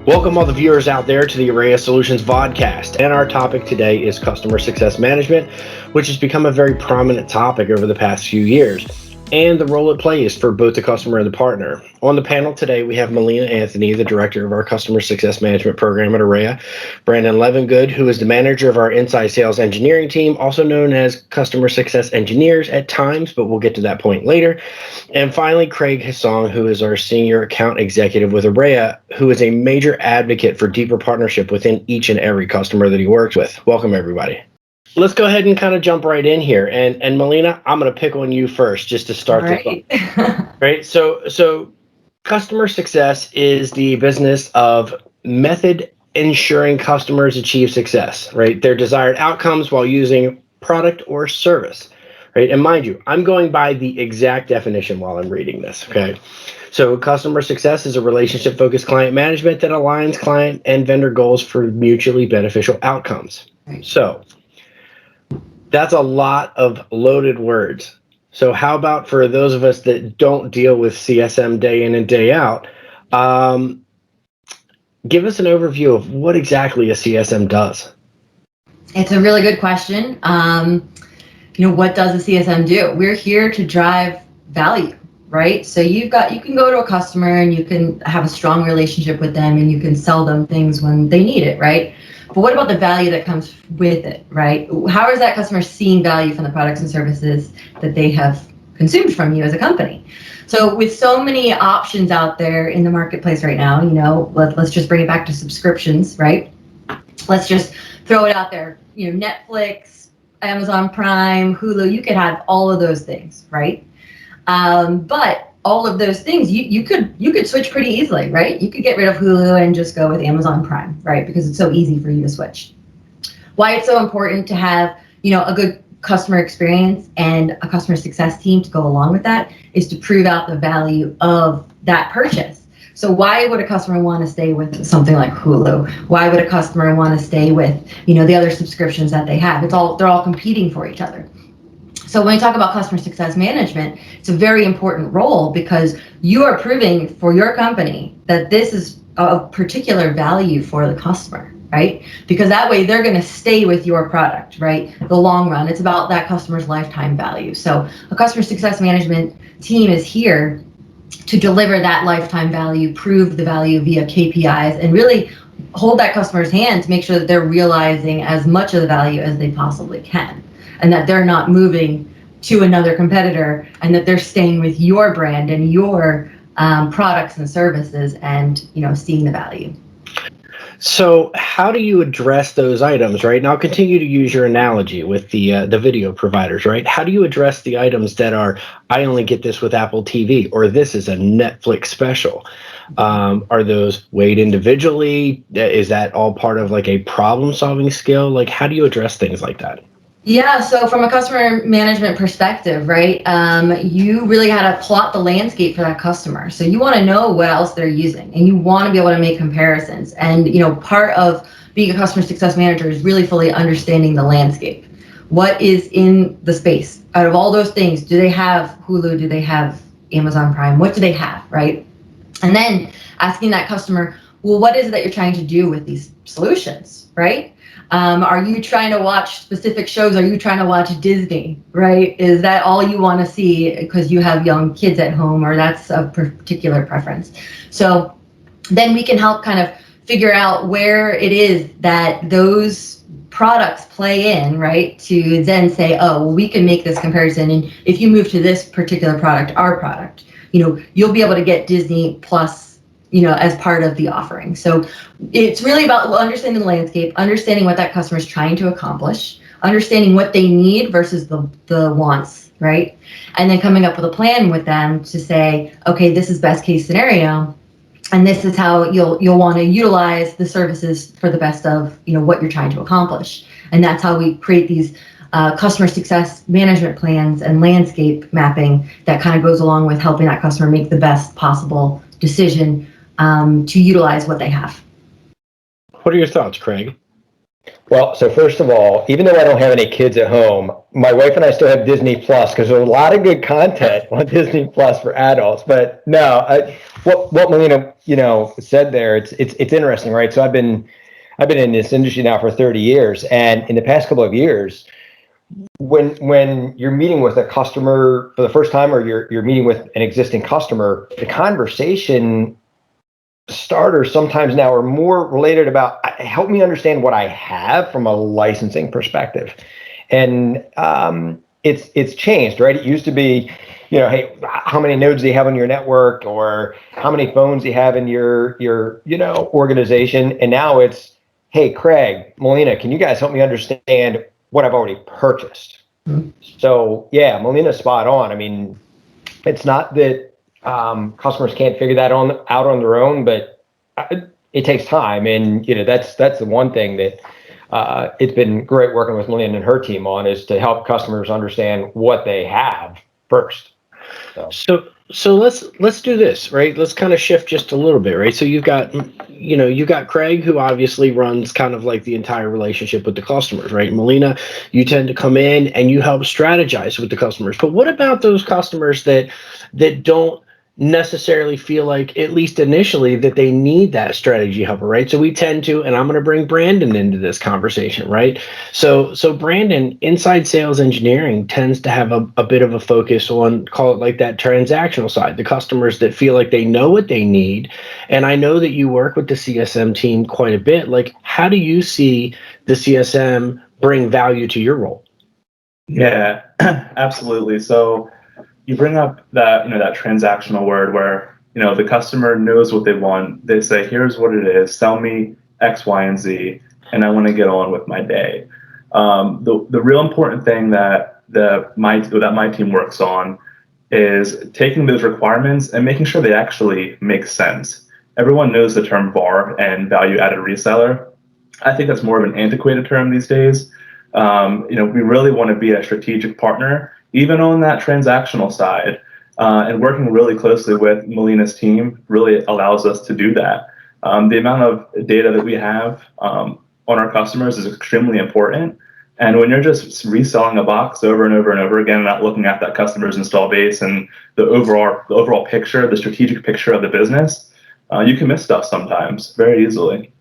Welcome all the viewers out there to the Arraya Solutions Vodcast. And our topic today is customer success management, which has become a very prominent topic over the past few years, and the role it plays for both the customer and the partner. On the panel today, we have Melina Anthony, the director of our customer success management program at Arraya, Brandon Levengood, who is the manager of our inside sales engineering team, also known as customer success engineers at times, but we'll get to that point later. And finally, Craig Hassong, who is our senior account executive with Arraya, who is a major advocate for deeper partnership within each and every customer that he works with. Welcome, everybody. Let's go ahead and kind of jump right in here. And Melina, I'm going to pick on you first just to start this off. Right. So customer success is the business of method ensuring customers achieve success, right? Their desired outcomes while using product or service, right? And mind you, I'm going by the exact definition while I'm reading this, okay? So customer success is a relationship-focused client management that aligns client and vendor goals for mutually beneficial outcomes. So that's a lot of loaded words. So how about for those of us that don't deal with CSM day in and day out, give us an overview of what exactly a CSM does. It's a really good question. What does a CSM do? We're here to drive value, right? So you can go to a customer and you can have a strong relationship with them and you can sell them things when they need it, right? But what about the value that comes with it, right? How is that customer seeing value from the products and services that they have consumed from you as a company? So with so many options out there in the marketplace right now, let's just bring it back to subscriptions, right? Let's just throw it out there. Netflix, Amazon Prime, Hulu, you could have all of those things, right? But all of those things, you could switch pretty easily, right? You could get rid of Hulu and just go with Amazon Prime, right? Because it's so easy for you to switch. Why it's so important to have, a good customer experience and a customer success team to go along with that is to prove out the value of that purchase. So why would a customer want to stay with something like Hulu? Why would a customer want to stay with, the other subscriptions that they have? They're all competing for each other. So when we talk about customer success management, it's a very important role because you are proving for your company that this is of particular value for the customer, right? Because that way they're going to stay with your product, right? The long run. It's about that customer's lifetime value. So a customer success management team is here to deliver that lifetime value, prove the value via KPIs, and really hold that customer's hand to make sure that they're realizing as much of the value as they possibly can, and that they're not moving to another competitor, and that they're staying with your brand and your products and services and, seeing the value. So how do you address those items, right? And I'll continue to use your analogy with the video providers, right? How do you address the items that are, I only get this with Apple TV, or this is a Netflix special? Are those weighed individually? Is that all part of like a problem-solving skill? Like, how do you address things like that? Yeah, so from a customer management perspective, right, you really got to plot the landscape for that customer. So you want to know what else they're using, and you want to be able to make comparisons. And, part of being a customer success manager is really fully understanding the landscape. What is in the space? Out of all those things, do they have Hulu? Do they have Amazon Prime? What do they have, right? And then asking that customer, well, what is it that you're trying to do with these solutions, right? Are you trying to watch specific shows? Are you trying to watch Disney, right? Is that all you want to see because you have young kids at home, or that's a particular preference? So then we can help kind of figure out where it is that those products play in, right? To then say, oh, well, we can make this comparison. And if you move to this particular product, our product, you'll be able to get Disney Plus, as part of the offering. So it's really about understanding the landscape, understanding what that customer is trying to accomplish, understanding what they need versus the wants, right? And then coming up with a plan with them to say, okay, this is best case scenario, and this is how you'll want to utilize the services for the best of what you're trying to accomplish. And that's how we create these customer success management plans and landscape mapping that kind of goes along with helping that customer make the best possible decision to utilize what they have. What are your thoughts, Craig? Well, so first of all, even though I don't have any kids at home, my wife and I still have Disney Plus because there's a lot of good content on Disney Plus for adults. But no, what Melina, said there, it's interesting, right? So I've been in this industry now for 30 years, and in the past couple of years, when you're meeting with a customer for the first time, or you're meeting with an existing customer, the conversation starters sometimes now are more related about help me understand what I have from a licensing perspective. And it's changed, right? It used to be, hey, how many nodes do you have on your network, or how many phones do you have in your organization? And now it's, hey, Craig, Melina, can you guys help me understand what I've already purchased? Mm-hmm. So yeah, Melina's spot on. I mean, it's not that customers can't figure that out on their own, but it takes time, and that's the one thing that it's been great working with Lynn and her team on, is to help customers understand what they have first. So let's do this, right? Let's kind of shift just a little bit, right? So you've got Craig, who obviously runs kind of like the entire relationship with the customers, right? Melina, you tend to come in and you help strategize with the customers. But what about those customers that don't necessarily feel like, at least initially, that they need that strategy helper, right? So we tend to, and I'm going to bring Brandon into this conversation, right? So Brandon, inside sales engineering tends to have a bit of a focus on, call it like that transactional side, the customers that feel like they know what they need. And I know that you work with the CSM team quite a bit. Like, how do you see the CSM bring value to your role? Yeah, absolutely. So you bring up that that transactional word where the customer knows what they want. They say, here's what it is, sell me X, Y, and Z, and I want to get on with my day. The real important thing that my team works on is taking those requirements and making sure they actually make sense. Everyone knows the term VAR and value added reseller. I think that's more of an antiquated term these days. We really want to be a strategic partner, even on that transactional side. And working really closely with Melina's team really allows us to do that. The amount of data that we have on our customers is extremely important. And when you're just reselling a box over and over and over again, not looking at that customer's install base and the overall picture, the strategic picture of the business, you can miss stuff sometimes very easily.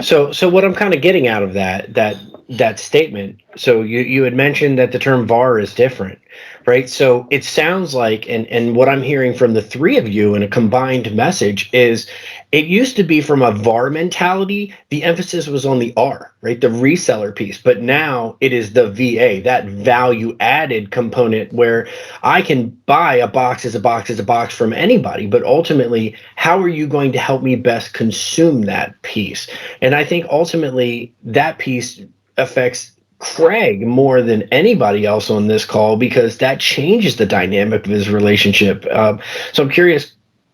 So what I'm kind of getting out of that statement, so you had mentioned that the term VAR is different, right? So it sounds like, and what I'm hearing from the three of you in a combined message is, it used to be from a VAR mentality, the emphasis was on the R, right? The reseller piece, but now it is the VA, that value added component, where I can buy a box as a box as a box from anybody, but ultimately, how are you going to help me best consume that piece? And I think ultimately that piece affects Craig more than anybody else on this call, because that changes the dynamic of his relationship. So I'm curious,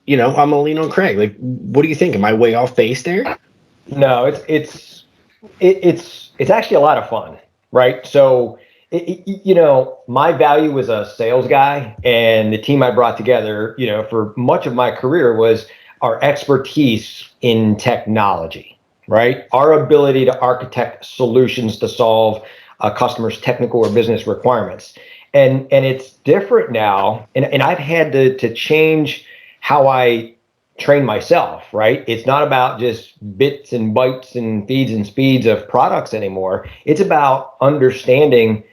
I'm gonna lean on Craig. Like, what do you think? Am I way off base there? No, it's actually a lot of fun, right? So my value as a sales guy, and the team I brought together, for much of my career, was our expertise in technology, right? Our ability to architect solutions to solve a customer's technical or business requirements. And it's different now. And I've had to change how I train myself, right? It's not about just bits and bytes and feeds and speeds of products anymore. It's about understanding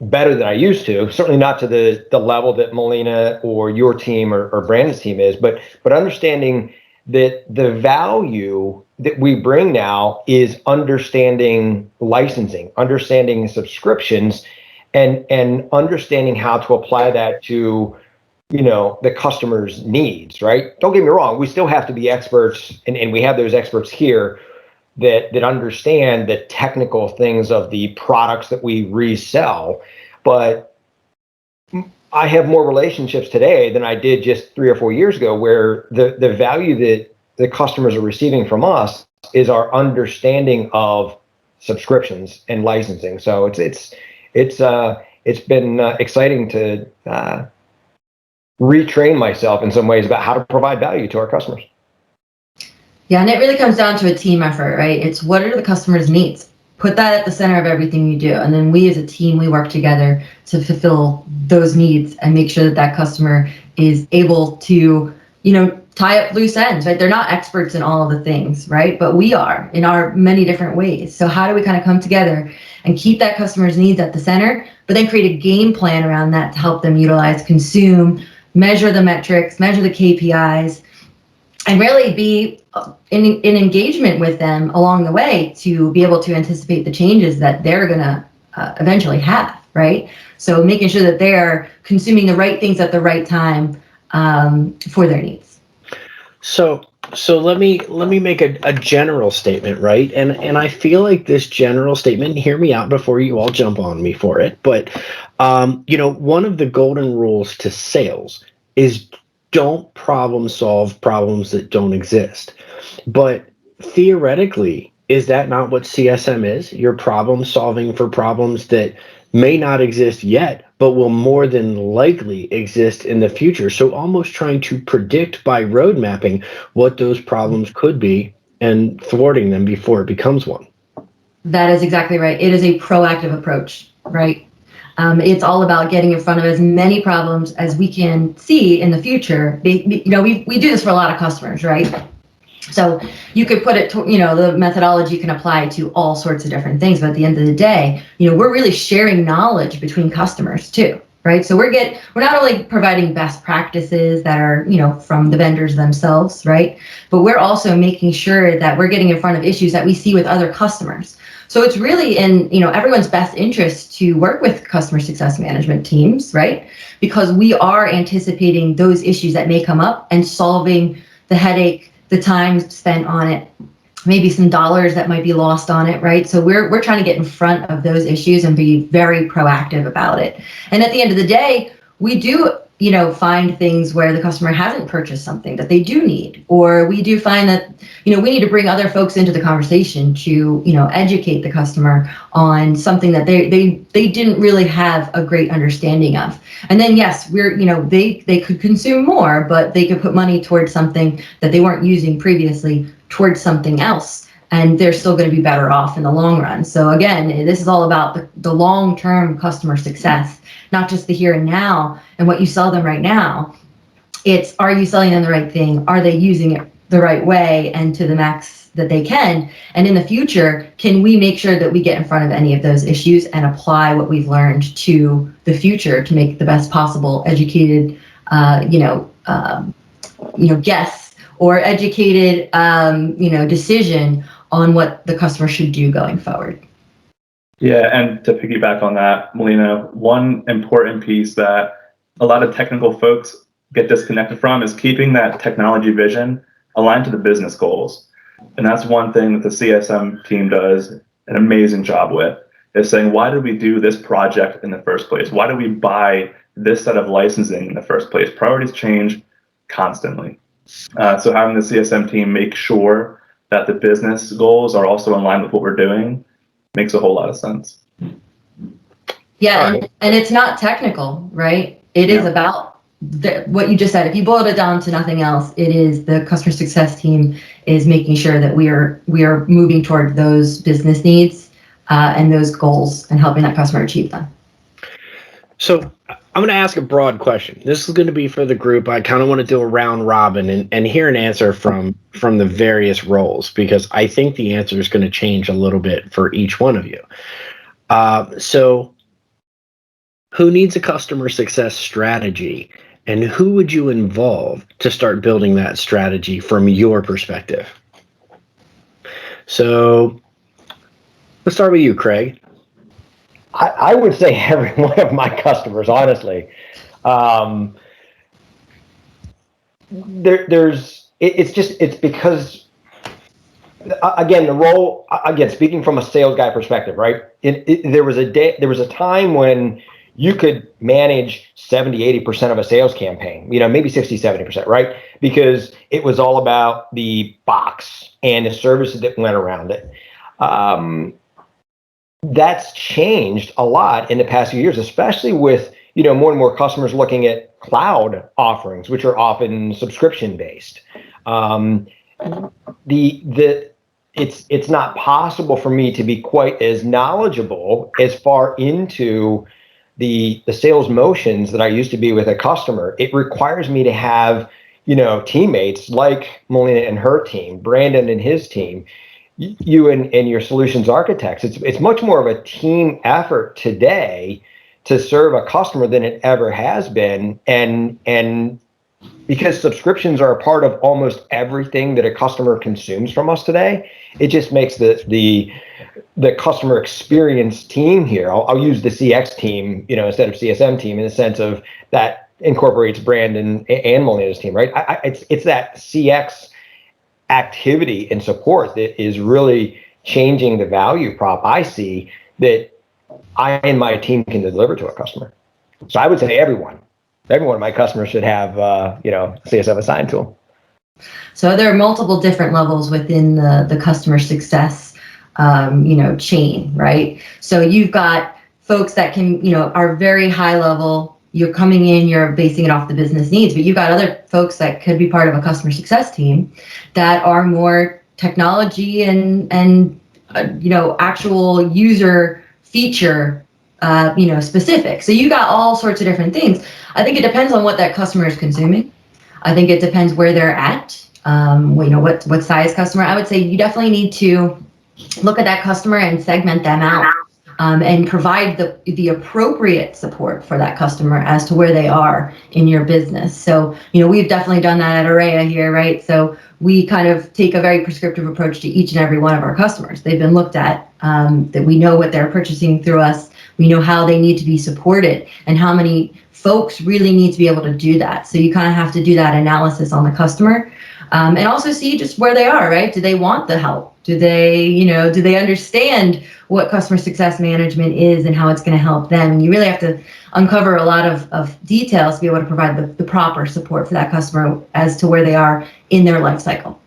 better than I used to, certainly not to the level that Melina or your team or Brandon's team is, but understanding that the value that we bring now is understanding licensing, understanding subscriptions, and understanding how to apply that to the customer's needs, right? Don't get me wrong, we still have to be experts, and we have those experts here that understand the technical things of the products that we resell. But I have more relationships today than I did just 3 or 4 years ago, where the value that the customers are receiving from us is our understanding of subscriptions and licensing. So it's been exciting to retrain myself in some ways about how to provide value to our customers. Yeah, and it really comes down to a team effort, right? It's what are the customer's needs? Put that at the center of everything you do. And then we as a team, we work together to fulfill those needs and make sure that that customer is able to, tie up loose ends, right? They're not experts in all of the things, right? But we are in our many different ways. So how do we kind of come together and keep that customer's needs at the center, but then create a game plan around that to help them utilize, consume, measure the metrics, measure the KPIs, and really be in engagement with them along the way to be able to anticipate the changes that they're going to eventually have, right? So making sure that they're consuming the right things at the right time for their needs. So let me make a general statement, right? And I feel like this general statement, hear me out before you all jump on me for it, but one of the golden rules to sales is don't problem solve problems that don't exist. But theoretically, is that not what CSM is? You're problem solving for problems that may not exist yet, but will more than likely exist in the future. So almost trying to predict by road mapping what those problems could be and thwarting them before it becomes one. That is exactly right. It is a proactive approach, right? It's all about getting in front of as many problems as we can see in the future. We do this for a lot of customers, right? So you could put it, the methodology can apply to all sorts of different things. But at the end of the day, we're really sharing knowledge between customers too, right? So we're not only providing best practices that are, from the vendors themselves, right? But we're also making sure that we're getting in front of issues that we see with other customers. So it's really in, everyone's best interest to work with customer success management teams, right? Because we are anticipating those issues that may come up and solving the headache, the time spent on it, maybe some dollars that might be lost on it, right? So we're trying to get in front of those issues and be very proactive about it. And at the end of the day, we do, find things where the customer hasn't purchased something that they do need, or we do find that, we need to bring other folks into the conversation to, educate the customer on something that they didn't really have a great understanding of. And then, yes, they could consume more, but they could put money towards something that they weren't using previously towards something else, and they're still going to be better off in the long run. So again, this is all about the long-term customer success, not just the here and now and what you sell them right now. It's, are you selling them the right thing? Are they using it the right way and to the max that they can? And in the future, can we make sure that we get in front of any of those issues and apply what we've learned to the future to make the best possible educated, guess or educated, decision on what the customer should do going forward. Yeah, and to piggyback on that, Melina, one important piece that a lot of technical folks get disconnected from is keeping that technology vision aligned to the business goals. And that's one thing that the CSM team does an amazing job with, is saying, why did we do this project in the first place? Why did we buy this set of licensing in the first place? Priorities change constantly. So having the CSM team make sure that the business goals are also in line with what we're doing makes a whole lot of sense. Yeah, and it's not technical, right? It is about what you just said. If you boiled it down to nothing else, it is the customer success team is making sure that we are moving toward those business needs and those goals and helping that customer achieve them. So I'm going to ask a broad question. This is going to be for the group. I kind of want to do a round robin and hear an answer from the various roles, because I think the answer is going to change a little bit for each one of you. So who needs a customer success strategy, and who would you involve to start building that strategy from your perspective? So let's start with you, Craig. I would say every one of my customers, honestly. It's because, again, the role, again, speaking from a sales guy perspective, right? There was a time when you could manage 70-80% of a sales campaign, maybe 60-70%, right? Because it was all about the box and the services that went around it. That's changed a lot in the past few years, especially with, more and more customers looking at cloud offerings, which are often subscription based. it's not possible for me to be quite as knowledgeable as far into the sales motions that I used to be with a customer. It requires me to have, teammates like Melina and her team, Brandon and his team, you and your solutions architects. It's much more of a team effort today to serve a customer than it ever has been. And because subscriptions are a part of almost everything that a customer consumes from us today, it just makes the customer experience team here. I'll use the CX team, instead of CSM team, in the sense of that incorporates Brandon and Melina's team, right? It's that CX activity and support that is really changing the value prop I see that I and my team can deliver to a customer. So I would say every one of my customers should have, CSM assigned to them. So there are multiple different levels within the customer success, chain, right? So you've got folks that can, are very high level. You're coming in, you're basing it off the business needs, but you've got other folks that could be part of a customer success team that are more technology and actual user feature, specific. So you got all sorts of different things. I think it depends on what that customer is consuming. I think it depends where they're at. What size customer. I would say you definitely need to look at that customer and segment them out, and provide the appropriate support for that customer as to where they are in your business. So, we've definitely done that at Arraya here, right? So we kind of take a very prescriptive approach to each and every one of our customers. They've been looked at, that we know what they're purchasing through us. We know how they need to be supported and how many folks really need to be able to do that. So you kind of have to do that analysis on the customer, and also see just where they are, right? Do they want the help? Do they understand what customer success management is and how it's going to help them? And you really have to uncover a lot of details to be able to provide the proper support for that customer as to where they are in their life cycle.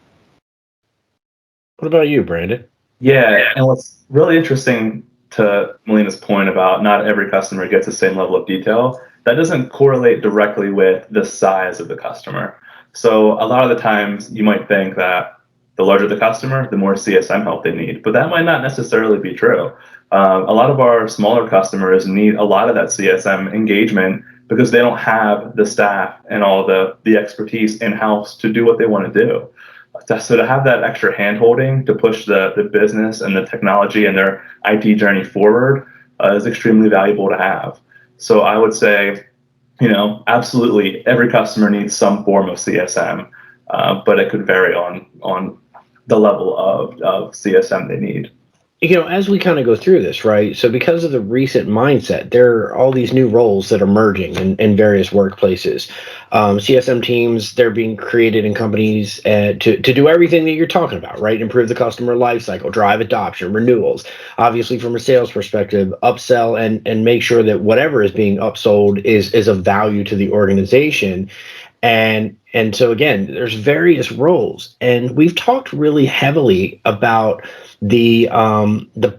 What about you, Brandon? Yeah, and what's really interesting to Melina's point about not every customer gets the same level of detail, that doesn't correlate directly with the size of the customer. So a lot of the times you might think that the larger the customer, the more CSM help they need, but that might not necessarily be true. A lot of our smaller customers need a lot of that CSM engagement because they don't have the staff and all the expertise in-house to do what they want to do. So to have that extra hand-holding to push the business and the technology and their IT journey forward is extremely valuable to have. So I would say, absolutely every customer needs some form of CSM, but it could vary on the level of CSM they need. As we kind of go through this, right? So because of the recent mindset, there are all these new roles that are merging in various workplaces. CSM teams, they're being created in companies to do everything that you're talking about, right? Improve the customer lifecycle, drive adoption, renewals. Obviously, from a sales perspective, upsell and make sure that whatever is being upsold is of value to the organization. And so again, there's various roles, and we've talked really heavily about the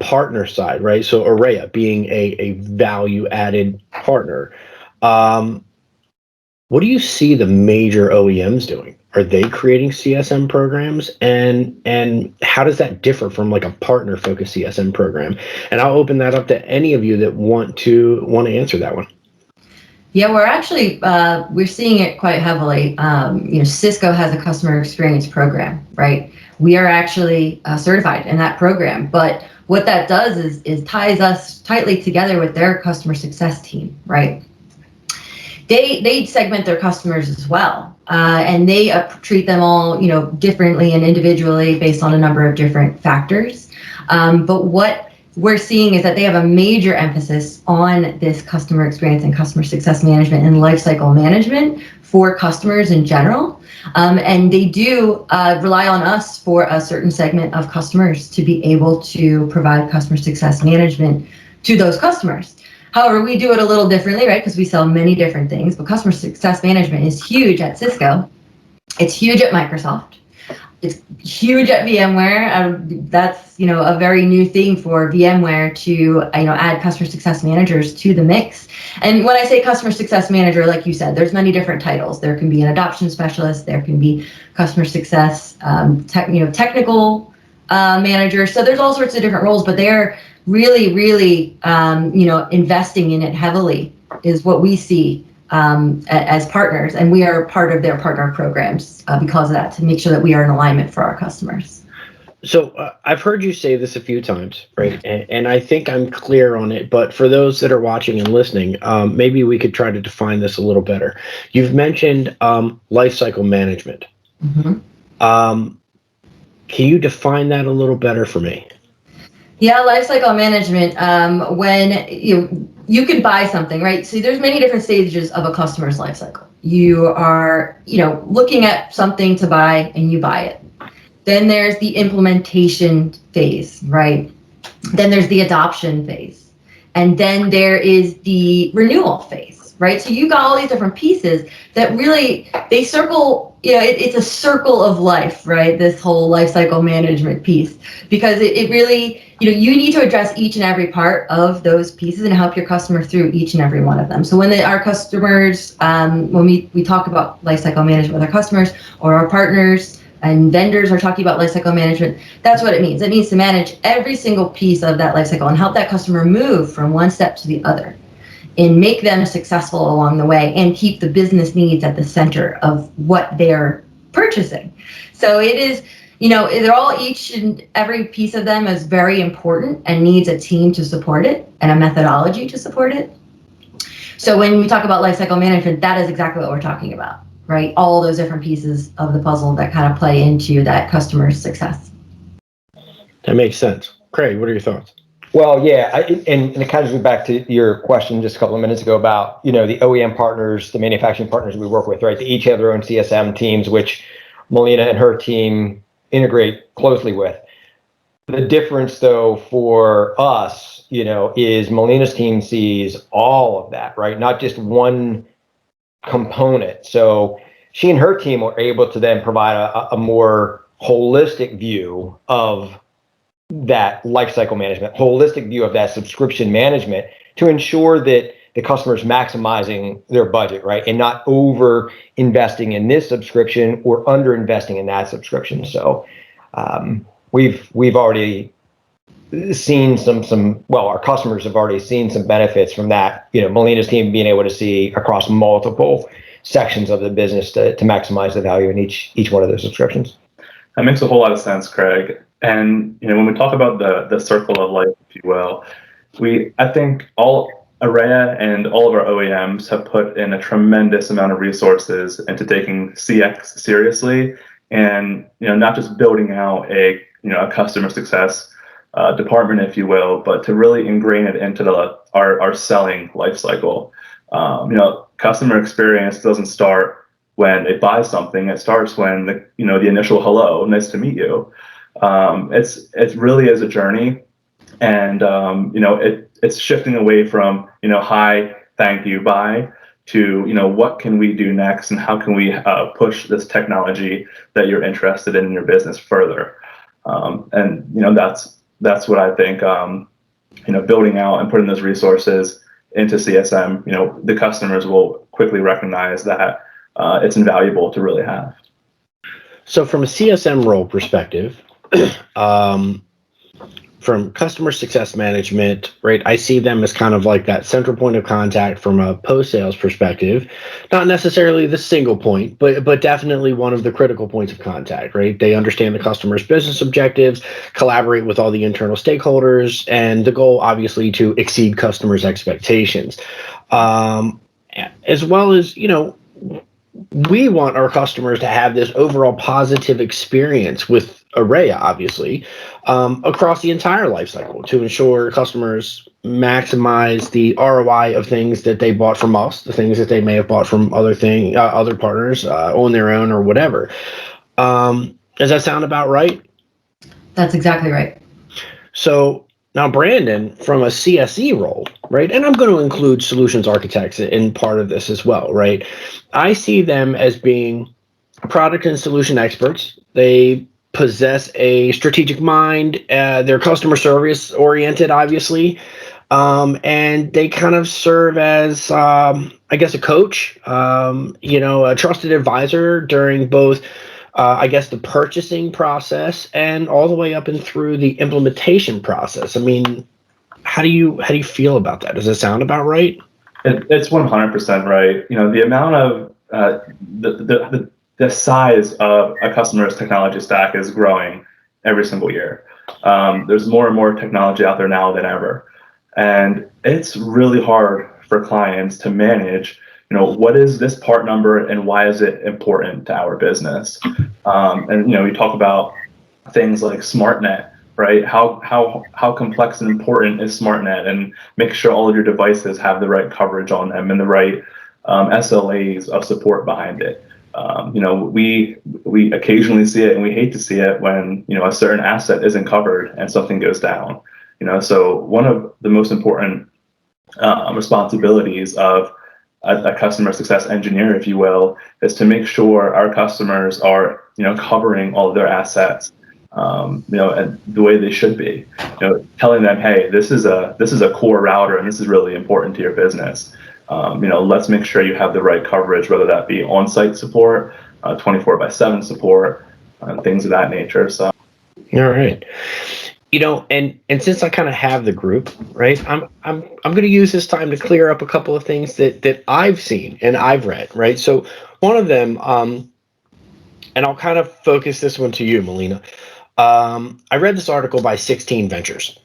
partner side, right? So Arraya being a value added partner. What do you see the major OEMs doing? Are they creating CSM programs, and how does that differ from like a partner focused CSM program? And I'll open that up to any of you that want to answer that one. Yeah, we're actually we're seeing it quite heavily. Cisco has a customer experience program, right? We are actually certified in that program, but what that does is ties us tightly together with their customer success team, right? They segment their customers as well, and they treat them all differently and individually based on a number of different factors. But what we're seeing is that they have a major emphasis on this customer experience and customer success management and lifecycle management for customers in general. And they do rely on us for a certain segment of customers to be able to provide customer success management to those customers. However, we do it a little differently, right? Because we sell many different things, but customer success management is huge at Cisco. It's huge at Microsoft. it's huge at VMware. That's, a very new thing for VMware to, add customer success managers to the mix. And when I say customer success manager, like you said, there's many different titles. There can be an adoption specialist. There can be customer success, technical manager. So there's all sorts of different roles, but they're really, really, investing in it heavily is what we see as partners, and we are part of their partner programs because of that, to make sure that we are in alignment for our customers. So I've heard you say this a few times, right? And I think I'm clear on it, but for those that are watching and listening, maybe we could try to define this a little better. You've mentioned lifecycle management. Mm-hmm. Can you define that a little better for me? Yeah, lifecycle management. When you can buy something, right? So there's many different stages of a customer's lifecycle. You are, looking at something to buy, and you buy it. Then there's the implementation phase, right? Then there's the adoption phase, and then there is the renewal phase, right? So you got all these different pieces that really they circle. It's a circle of life, right? This whole lifecycle management piece, because it really, you need to address each and every part of those pieces and help your customer through each and every one of them. So when our customers, when we talk about lifecycle management with our customers, or our partners and vendors are talking about lifecycle management, that's what it means. It means to manage every single piece of that lifecycle and help that customer move from one step to the other, and make them successful along the way, and keep the business needs at the center of what they're purchasing. So it is, they're all, each and every piece of them is very important and needs a team to support it and a methodology to support it. So when we talk about lifecycle management, that is exactly what we're talking about, right? All those different pieces of the puzzle that kind of play into that customer's success. That makes sense. Craig, what are your thoughts? Well, yeah, and it kind of goes back to your question just a couple of minutes ago about, the OEM partners, the manufacturing partners we work with, right? They each have their own CSM teams, which Melina and her team integrate closely with. The difference, though, for us, is Melina's team sees all of that, right? Not just one component. So she and her team were able to then provide a more holistic view of that lifecycle management, holistic view of that subscription management, to ensure that the customer is maximizing their budget, right, and not over investing in this subscription or under investing in that subscription. So we've already seen our customers have already seen some benefits from that. Melina's team being able to see across multiple sections of the business to maximize the value in each one of those subscriptions. That makes a whole lot of sense, Craig. And when we talk about the circle of life, if you will, I think all Arraya and all of our OEMs have put in a tremendous amount of resources into taking CX seriously, and not just building out a customer success department, if you will, but to really ingrain it into our selling life cycle. Customer experience doesn't start when they buy something. It starts when the initial hello, nice to meet you. It really is a journey, and it's shifting away from hi, thank you, bye, to what can we do next, and how can we push this technology that you're interested in your business further. And that's what I think. Building out and putting those resources into CSM, the customers will quickly recognize that it's invaluable to really have. So from a CSM role perspective, from customer success management, right, I see them as kind of like that central point of contact from a post-sales perspective. Not necessarily the single point, but definitely one of the critical points of contact, right? They understand the customer's business objectives, collaborate with all the internal stakeholders, and the goal, obviously, to exceed customers' expectations. As well as, we want our customers to have this overall positive experience with Arraya, obviously, across the entire life cycle, to ensure customers maximize the ROI of things that they bought from us, the things that they may have bought from other partners on their own or whatever. Does that sound about right? That's exactly right. So now, Brandon, from a CSE role, right, and I'm going to include solutions architects in part of this as well, right? I see them as being product and solution experts. They possess a strategic mind. They're customer service oriented, obviously. And they kind of serve as, I guess, a coach, a trusted advisor during both, I guess, the purchasing process and all the way up and through the implementation process. I mean, how do you feel about that? Does it sound about right? It's 100% right. The amount of the size of a customer's technology stack is growing every single year. There's more and more technology out there now than ever. And it's really hard for clients to manage, what is this part number and why is it important to our business? And, we talk about things like SmartNet, right? How complex and important is SmartNet, and make sure all of your devices have the right coverage on them and the right SLAs of support behind it. We occasionally see it, and we hate to see it when, a certain asset isn't covered and something goes down. So one of the most important responsibilities of a customer success engineer, if you will, is to make sure our customers are, covering all of their assets, and the way they should be. Telling them, hey, this is a core router, and this is really important to your business. Let's make sure you have the right coverage, whether that be on-site support, 24/7 support, things of that nature. So, all right. And since I kind of have the group, right, I'm going to use this time to clear up a couple of things that I've seen and I've read, right? So one of them, and I'll kind of focus this one to you, Melina. I read this article by 16 Ventures.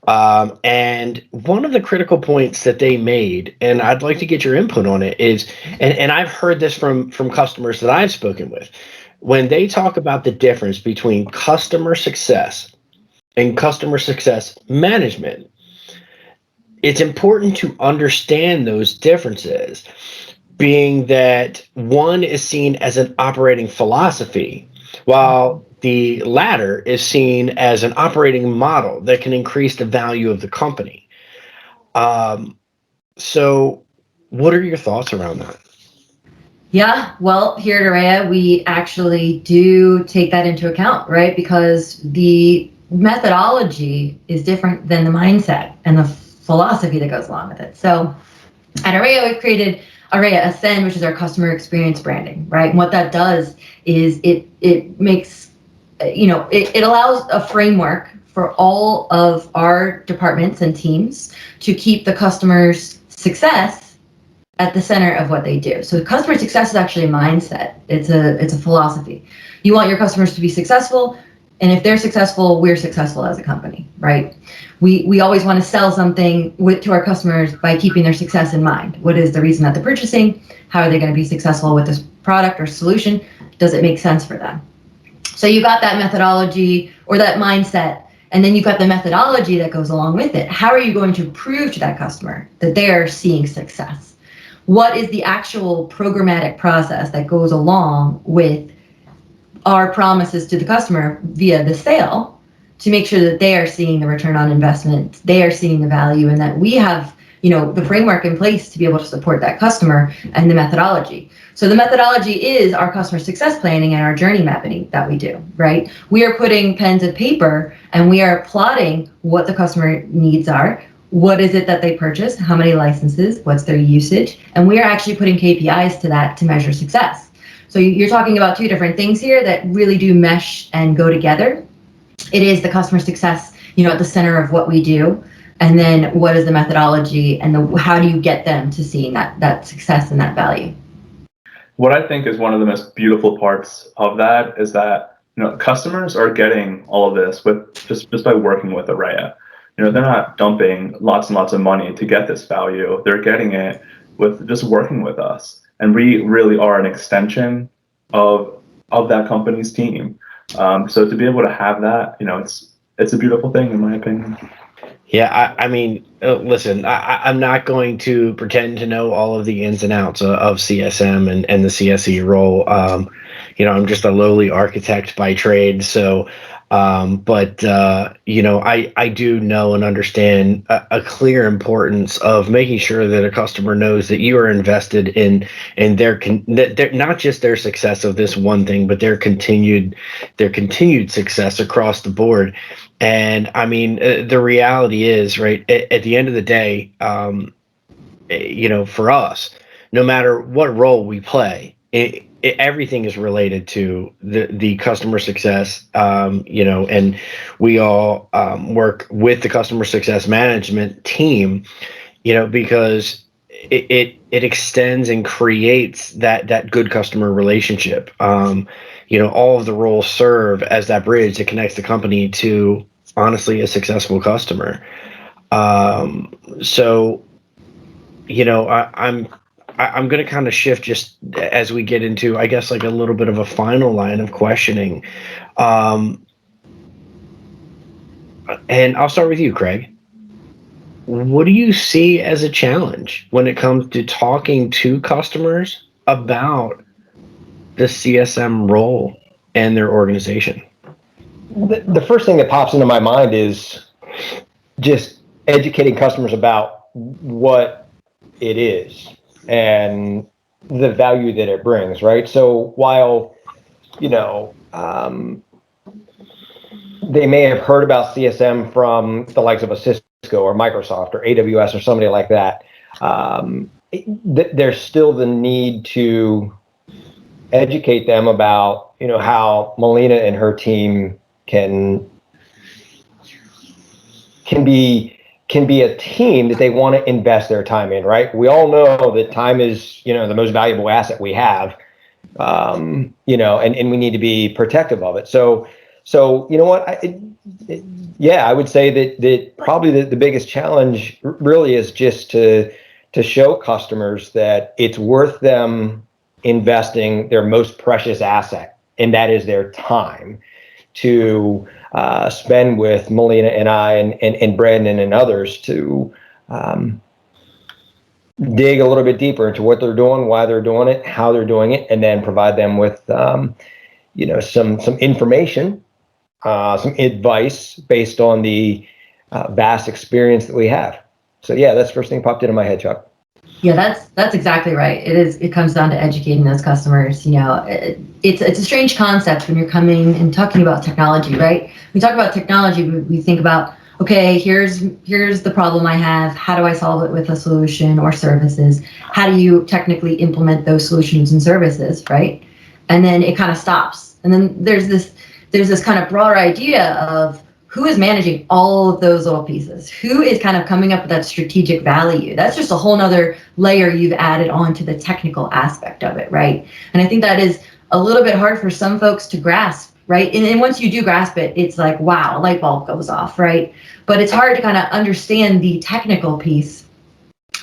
And one of the critical points that they made, and I'd like to get your input on it, is, and I've heard this from customers that I've spoken with, when they talk about the difference between customer success and customer success management, it's important to understand those differences, being that one is seen as an operating philosophy, while the latter is seen as an operating model that can increase the value of the company. So what are your thoughts around that? Yeah, well, here at Arraya, we actually do take that into account, right? Because the methodology is different than the mindset and the philosophy that goes along with it. So at Arraya, we've created Arraya Ascend, which is our customer experience branding, right? And what that does is it makes, it allows a framework for all of our departments and teams to keep the customer's success at the center of what they do. So customer success is actually a mindset. It's a philosophy. You want your customers to be successful, and if they're successful, we're successful as a company, right? We always want to sell something to our customers by keeping their success in mind. What is the reason that they're purchasing? How are they going to be successful with this product or solution? Does it make sense for them? So you got that methodology or that mindset, and then you've got the methodology that goes along with it. How are you going to prove to that customer that they're seeing success? What is the actual programmatic process that goes along with our promises to the customer via the sale to make sure that they are seeing the return on investment, they are seeing the value, and that we have, the framework in place to be able to support that customer and the methodology. So the methodology is our customer success planning and our journey mapping that we do, right? We are putting pen to paper and we are plotting what the customer needs are. What is it that they purchase? How many licenses? What's their usage? And we are actually putting KPIs to that to measure success. So you're talking about two different things here that really do mesh and go together. It is the customer success, at the center of what we do. And then what is the methodology and how do you get them to seeing that success and that value? What I think is one of the most beautiful parts of that is that, customers are getting all of this with just by working with Arraya. They're not dumping lots and lots of money to get this value. They're getting it with just working with us. And we really are an extension of that company's team. So to be able to have that, it's a beautiful thing, in my opinion. Yeah, I mean, listen, I'm not going to pretend to know all of the ins and outs of CSM and the CSE role. I'm just a lowly architect by trade. So But I do know and understand a clear importance of making sure that a customer knows that you are invested in their not just their success of this one thing, but their continued success across the board. And I mean, the reality is, right, at the end of the day, for us, no matter what role we play, everything is related to the customer success. And we all work with the customer success management team, because it extends and creates that good customer relationship. All of the roles serve as that bridge that connects the company to honestly a successful customer. So I'm going to kind of shift just as we get into, I guess, like a little bit of a final line of questioning. And I'll start with you, Craig. What do you see as a challenge when it comes to talking to customers about the CSM role and their organization? The first thing that pops into my mind is just educating customers about what it is and the value that it brings, right? So while, they may have heard about CSM from the likes of a Cisco or Microsoft or AWS or somebody like that, there's still the need to educate them about, how Melina and her team can be a team that they want to invest their time in, right? We all know that time is, the most valuable asset we have, and we need to be protective of it. So you know what? I would say that probably the biggest challenge really is just to show customers that it's worth them investing their most precious asset, and that is their time, to spend with Melina and I and Brandon and others to dig a little bit deeper into what they're doing, why they're doing it, how they're doing it, and then provide them with some information, some advice based on the vast experience that we have. So yeah, that's the first thing popped into my head, Chuck. Yeah, that's exactly right. It comes down to educating those customers. It's a strange concept when you're coming and talking about technology, right? We talk about technology, we think about, okay, here's the problem I have. How do I solve it with a solution or services? How do you technically implement those solutions and services, right? And then it kind of stops. And then there's this kind of broader idea of who is managing all of those little pieces? Who is kind of coming up with that strategic value? That's just a whole nother layer you've added on to the technical aspect of it, right? And I think that is a little bit hard for some folks to grasp, right? And once you do grasp it, it's like, wow, a light bulb goes off, right? But it's hard to kind of understand the technical piece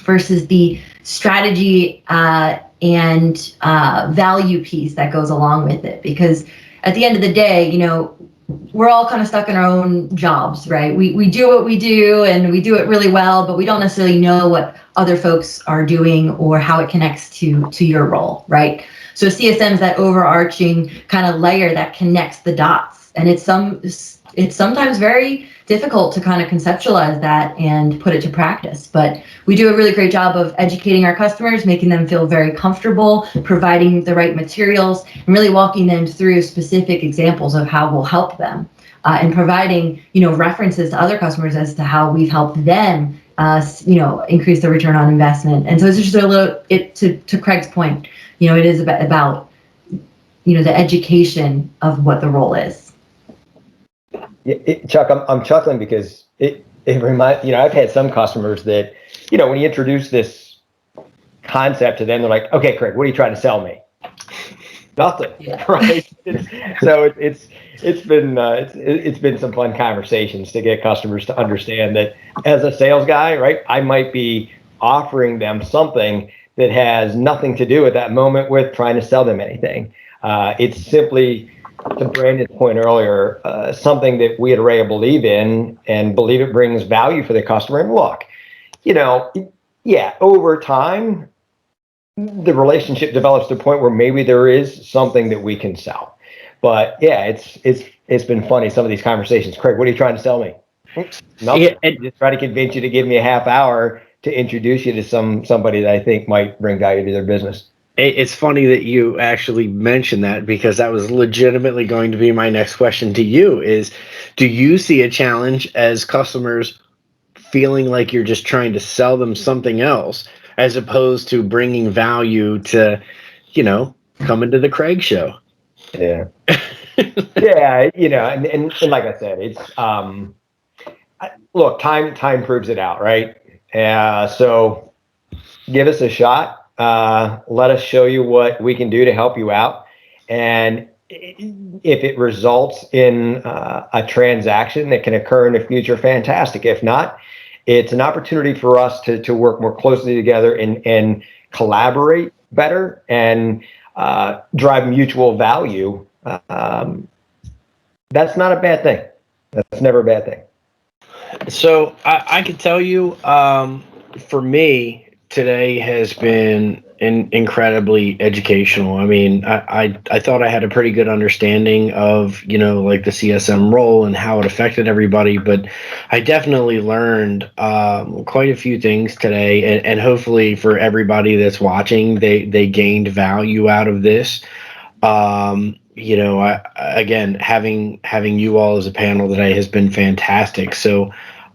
versus the strategy and value piece that goes along with it. Because at the end of the day, we're all kind of stuck in our own jobs, right? We do what we do and we do it really well, but we don't necessarily know what other folks are doing or how it connects to your role, right? So CSM is that overarching kind of layer that connects the dots. And it's sometimes very difficult to kind of conceptualize that and put it to practice. But we do a really great job of educating our customers, making them feel very comfortable, providing the right materials, and really walking them through specific examples of how we'll help them, and providing, references to other customers as to how we've helped them, increase their return on investment. And so it's just a little, to Craig's point, it is about, the education of what the role is. Chuck, I'm chuckling because it reminds, I've had some customers that, when you introduce this concept to them, they're like, okay, Craig, what are you trying to sell me? Nothing, yeah. Right? So it's been some fun conversations to get customers to understand that as a sales guy, right, I might be offering them something that has nothing to do at that moment with trying to sell them anything. It's simply, to Brandon's point earlier, something that we at Arraya believe in and believe it brings value for the customer. And look, over time, the relationship develops to a point where maybe there is something that we can sell. But yeah, it's been funny, some of these conversations. Craig, what are you trying to sell me? Nothing. Yeah, and Just try to convince you to give me a half hour to introduce you to somebody that I think might bring value to their business. it's funny that you actually mentioned that, because that was legitimately going to be my next question to you is, do you see a challenge as customers feeling like you're just trying to sell them something else as opposed to bringing value to, coming to the Craig show? Yeah. Yeah, and like I said, it's look, time proves it out, right? So give us a shot. Let us show you what we can do to help you out. And if it results in a transaction that can occur in the future, fantastic. If not, it's an opportunity for us to work more closely together and collaborate better and drive mutual value. That's not a bad thing. That's never a bad thing. So I can tell you, for me, today has been incredibly educational. I mean, I thought I had a pretty good understanding of, like the CSM role and how it affected everybody, but I definitely learned quite a few things today, and hopefully for everybody that's watching, they gained value out of this. Again, having you all as a panel today has been fantastic. So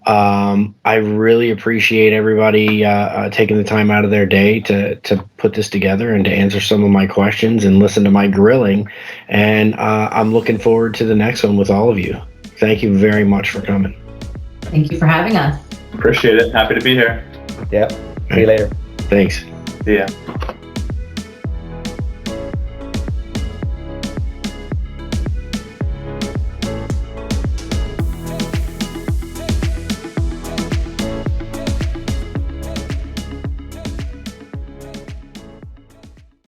I really appreciate everybody taking the time out of their day to put this together and to answer some of my questions and listen to my grilling. And I'm looking forward to the next one with all of you. Thank you very much for coming. Thank you for having us. Appreciate it. Happy to be here. Yep. See you later. Thanks. See ya.